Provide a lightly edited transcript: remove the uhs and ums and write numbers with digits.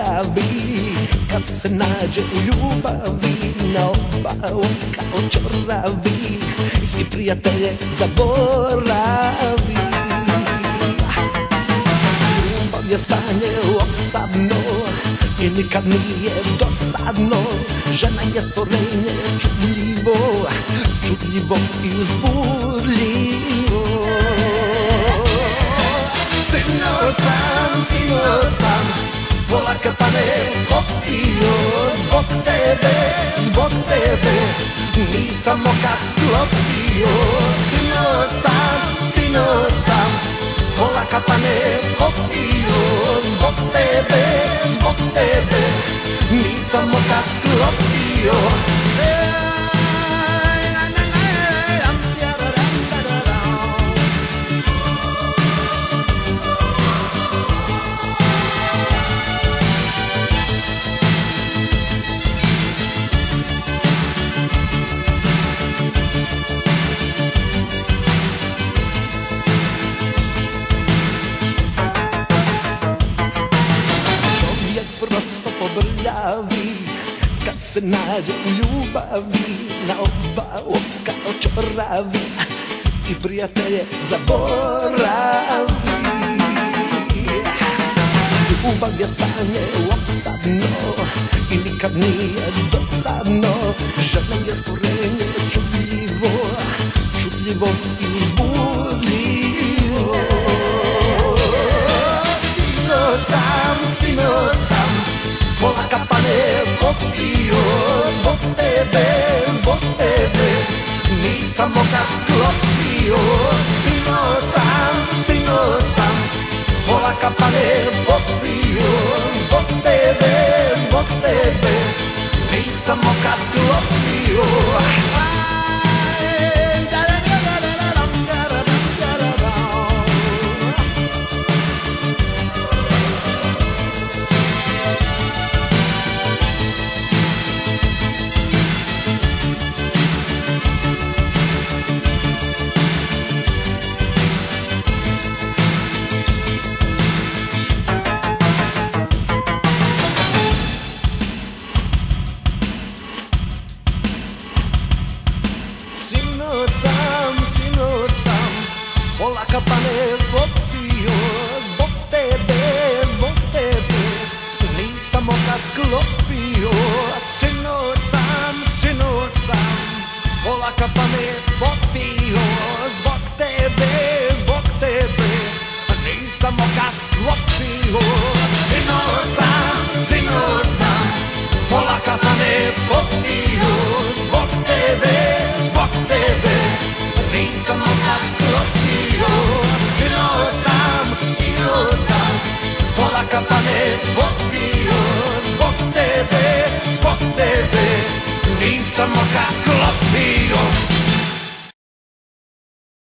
prljavi, kad se nađe u ljubavi, na oba kao čoravi i prijatelje zaboravi. Ljubav je stanje opsadno i nikad nije dosadno. Žena je stvorenje čudljivo, čudljivo i uzbudljivo. Sinoć sam, pola kafane popio zbog tebe, nisam okad sklopio. Sinoć sam, pola kafane popio zbog tebe, nisam okad sklopio. Prosto pobrljavi, kad se nađe u ljubavi, na oba kao čoravi i prijatelje zaboravi. Ljubav je stanje opsadno i nikad nije dosadno. Žena je stvorenje čudljivo, čudljivo i uzbudljivo. Sinoć sam, pola kafane popio zbog tebe, nisam okad sklopio. Sinoć sam, pola kafane popio zbog tebe, nisam okad sklopio. Sinoć sam, pola kafane popio zbog tebe, nisam okad sklopio. Sinoć sam, pola kafane popio zbog tebe, nisam okad sklopio. Sinoć sam, pola kafane popio zbog tebe, nisam okad sklopio. Sinoć sam, pola kafane popio zbog tebe, nisam okad sklopio.